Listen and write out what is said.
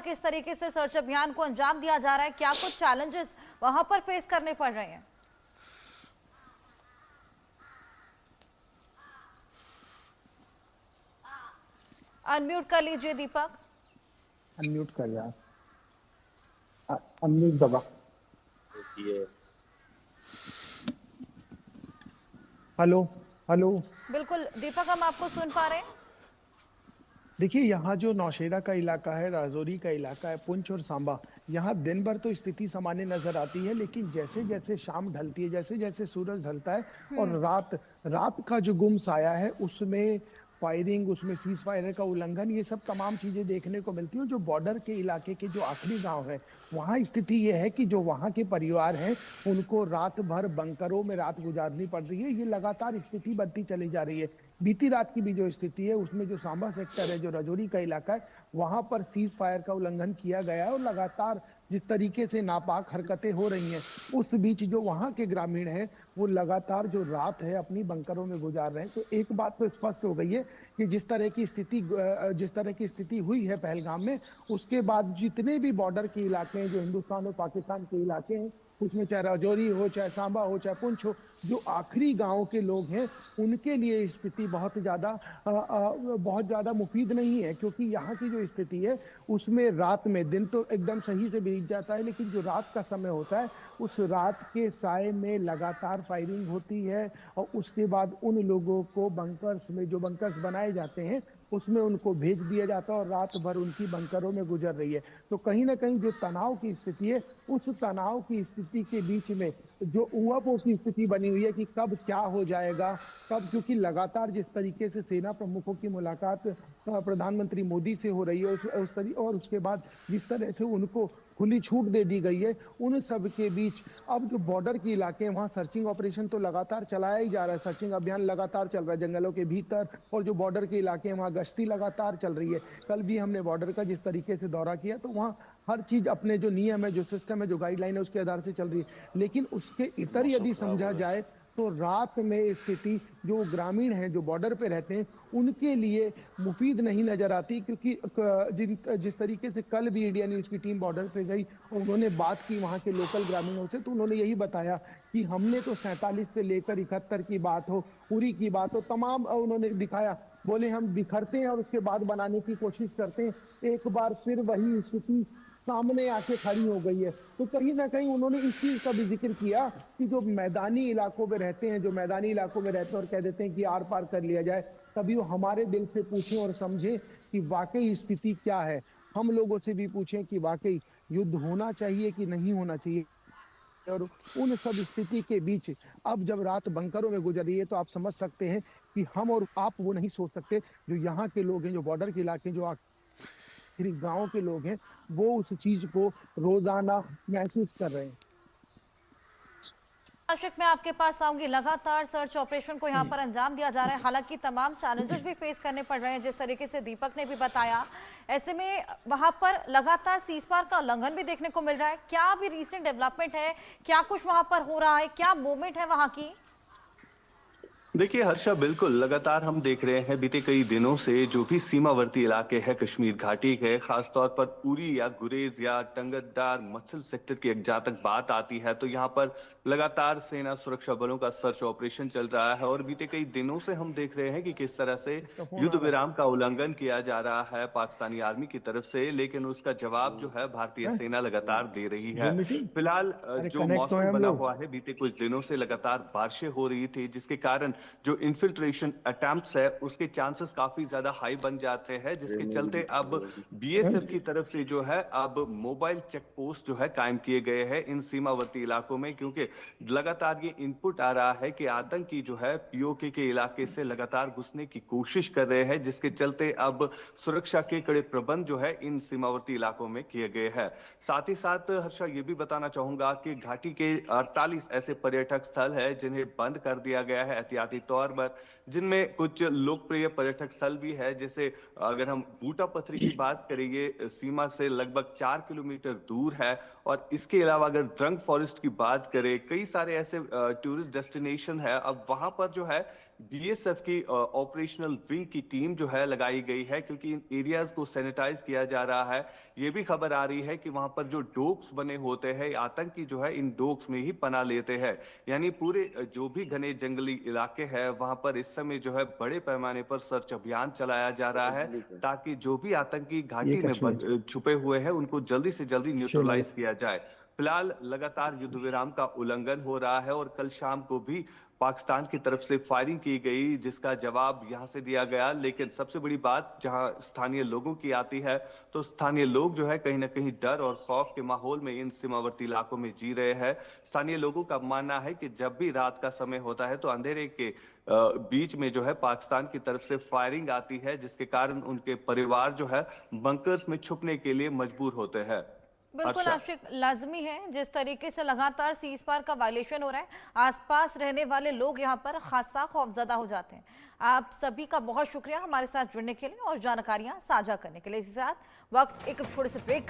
पर किस तरीके से सर्च अभियान को अंजाम दिया जा रहा है, क्या कुछ चैलेंजेस वहां पर फेस करने पड़ रहे हैं? अनम्यूट कर लीजिए दीपक। अनम्यूट कर यार, अनम्यूट दबा। Hello hello. बिल्कुल दीपक, हम आपको सुन पा रहे हैं। देखिए, यहाँ जो नौशेरा का इलाका है, राजौरी का इलाका है, पुंछ और सांबा, यहाँ दिन भर तो स्थिति सामान्य नजर आती है, लेकिन जैसे जैसे शाम ढलती है, जैसे जैसे सूरज ढलता है और रात रात का जो गुम साया है, उसमें फायरिंग, उसमें सीज फायर का उल्लंघन, ये सब तमाम चीजें देखने को मिलती हैं। जो बॉर्डर के इलाके के जो आखिरी गांव है, वहाँ स्थिति ये है कि जो वहाँ के परिवार हैं, उनको रात भर बंकरों में रात गुजारनी पड़ रही है। ये लगातार स्थिति बढ़ती चली जा रही है। बीती रात की भी जो स्थिति है, उसमें जो सांबा सेक्टर है, जो राजौरी का इलाका है, वहां पर सीज फायर का उल्लंघन किया गया है और लगातार जिस तरीके से नापाक हरकतें हो रही हैं, उस बीच जो वहां के ग्रामीण हैं, वो लगातार जो रात है अपनी बंकरों में गुजार रहे हैं। तो एक बात तो स्पष्ट हो गई है कि जिस तरह की स्थिति हुई है पहलगाम में, उसके बाद जितने भी बॉर्डर के इलाके हैं, जो हिंदुस्तान और पाकिस्तान के इलाके हैं, उसमें चाहे राजौरी हो, चाहे सांबा हो, चाहे पुंछ हो, जो आखिरी गांव के लोग हैं, उनके लिए स्थिति बहुत ज्यादा मुफीद नहीं है। क्योंकि यहाँ की जो स्थिति है, उसमें रात में, दिन तो एकदम सही से बीत जाता है, लेकिन जो रात का समय होता है, उस रात के साय में लगातार फायरिंग होती है और उसके बाद उन लोगों को बंकर्स में, जो बंकर्स बनाए जाते हैं, उसमें उनको भेज दिया जाता है और रात भर उनकी बंकरों में गुजर रही है। तो कहीं ना कहीं जो तनाव की स्थिति है, उस तनाव की स्थिति के बीच में जो ऊहापोह की स्थिति बनी हुई है कि कब क्या हो जाएगा, कब, क्योंकि लगातार जिस तरीके से सेना प्रमुखों की मुलाकात प्रधानमंत्री मोदी से हो रही है, और उसके बाद जिस तरह से उनको खुली छूट दे दी गई है, उन सब के बीच अब जो बॉर्डर के इलाके हैं, वहां सर्चिंग ऑपरेशन तो लगातार चलाया ही जा रहा है, सर्चिंग अभियान लगातार चल रहा है जंगलों के भीतर, और जो बॉर्डर के इलाके हैं वहां गश्ती लगातार चल रही है। कल भी हमने बॉर्डर का जिस तरीके से दौरा किया, तो वहां हर चीज अपने जो नियम है, जो सिस्टम है, जो गाइडलाइन है, उसके आधार से चल रही है। लेकिन उसके इतर यदि समझा जाए, तो रात में स्थिति जो ग्रामीण हैं, जो बॉर्डर पे रहते हैं, उनके लिए मुफीद नहीं नजर आती। क्योंकि जिस तरीके से कल भी इंडिया न्यूज की टीम बॉर्डर पे गई और उन्होंने बात की वहां के लोकल ग्रामीणों से, तो उन्होंने यही बताया कि हमने तो 47 से लेकर 71 की बात हो, उरी की बात हो, तमाम उन्होंने दिखाया। बोले हम बिखरते हैं और उसके बाद बनाने की कोशिश करते हैं, एक बार फिर वही स्थिति सामने आके खड़ी हो गई है। तो कहीं ना कहीं उन्होंने इस चीज का भी जिक्र किया कि जो मैदानी इलाकों में रहते हैं, जो मैदानी इलाकों में रहते हैं और कह देते हैं कि आर पार कर लिया जाए, कभी वो हमारे दिल से पूछें और समझें कि वाकई स्थिति क्या है। हम लोगों से भी पूछें कि वाकई युद्ध होना चाहिए कि नहीं होना चाहिए। और उन सब स्थिति के बीच अब जब रात बंकरों में गुजर रही है, तो आप समझ सकते हैं कि हम और आप वो नहीं सोच सकते, जो यहाँ के लोग हैं, जो बॉर्डर के इलाके, जो आखिरी गांव के लोग हैं, वो उस चीज को रोजाना महसूस कर रहे हैं। आशिक, मैं आपके पास आऊंगी। लगातार सर्च ऑपरेशन को यहाँ पर अंजाम दिया जा रहा है, हालांकि तमाम चैलेंजेस भी फेस करने पड़ रहे हैं, जिस तरीके से दीपक ने भी बताया। ऐसे में वहां पर लगातार सीजफायर का उल्लंघन भी देखने को मिल रहा है। क्या अभी रिसेंट डेवलपमेंट है, क्या कुछ वहां पर हो रहा है, क्या मूवमेंट है वहां की? देखिए हर्षा, बिल्कुल लगातार हम देख रहे हैं बीते कई दिनों से जो भी सीमावर्ती इलाके हैं कश्मीर घाटी के, खासतौर पर उरी या गुरेज या टंगदार मत्सल सेक्टर की एक जहाँ तक बात आती है, तो यहाँ पर लगातार सेना सुरक्षा बलों का सर्च ऑपरेशन चल रहा है। और बीते कई दिनों से हम देख रहे हैं कि किस तरह से इसका फोन युद्ध आ रहा विराम का उल्लंघन किया जा रहा है पाकिस्तानी आर्मी की तरफ से, लेकिन उसका जवाब जो है भारतीय है सेना लगातार दे रही है। Zoom meeting. फिलहाल अरे जो कनेक्ट तो है मौसम हम बना लोग। हुआ है, बीते कुछ दिनों से लगातार बारिशें हो रही थी, जिसके कारण जो इन्फिल्ट्रेशन अटेम्प्ट्स है उसके चांसेस काफी ज्यादा हाई बन जाते हैं, जिसके चलते अब बीएसएफ की तरफ से जो है अब मोबाइल चेक पोस्ट जो है कायम किए गए हैं इन सीमावर्ती इलाकों में, क्योंकि लगातार ये इनपुट आ रहा है कि आतंकी जो है पीओके के इलाके से लगातार घुसने की कोशिश कर रहे हैं, जिसके चलते अब सुरक्षा के कड़े प्रबंध जो है इन सीमावर्ती इलाकों में किए गए हैं। साथ ही साथ हर्षा, ये भी बताना चाहूंगा कि घाटी के 48 ऐसे पर्यटक स्थल है जिन्हें बंद कर दिया गया है एहतियाती तौर पर, जिनमें कुछ लोकप्रिय पर्यटक स्थल भी है। जैसे अगर हम बूटा पथरी की बात करेंगे, सीमा से लगभग 4 किलोमीटर दूर है। और इसके अलावा अगर द्रंग फॉरेस्ट की बात करें, कई सारे ऐसे टूरिस्ट डेस्टिनेशन है। अब वहां पर जो है बीएसएफ की ऑपरेशनल विंग की टीम जो है लगाई गई है, क्योंकि इन एरियाज को सैनिटाइज किया जा रहा है। ये भी खबर आ रही है कि वहां पर जो डोक्स बने होते हैं, आतंकी जो है इन डोक्स में ही पनाह लेते हैं। यानी पूरे जो भी घने जंगली इलाके हैं वहां पर इस समय जो है बड़े पैमाने पर सर्च अभियान चलाया जा रहा है, ताकि जो भी आतंकी ये घाटी में कश्मीर छुपे हुए हैं उनको जल्दी से जल्दी शिमला न्यूट्रलाइज किया जाए। फिलहाल लगातार युद्ध विराम का उल्लंघन हो रहा है और कल शाम को भी पाकिस्तान की तरफ से फायरिंग की गई, जिसका जवाब यहां से दिया गया। लेकिन सबसे बड़ी बात जहां स्थानीय लोगों की आती है, तो स्थानीय लोग जो है कहीं ना कहीं डर और खौफ के माहौल में इन सीमावर्ती इलाकों में जी रहे हैं। स्थानीय लोगों का मानना है कि जब भी रात का समय होता है तो अंधेरे के बीच में जो है पाकिस्तान की तरफ से फायरिंग आती है, जिसके कारण उनके परिवार जो है बंकर्स में छुपने के लिए मजबूर होते हैं। बिल्कुल हर्षा। आशिक, लाजमी है जिस तरीके से लगातार सीज फायर का वायलेशन हो रहा है, आसपास रहने वाले लोग यहाँ पर खासा खौफजदा हो जाते हैं। आप सभी का बहुत शुक्रिया हमारे साथ जुड़ने के लिए और जानकारियां साझा करने के लिए। इसी के साथ वक्त एक छोटे से ब्रेक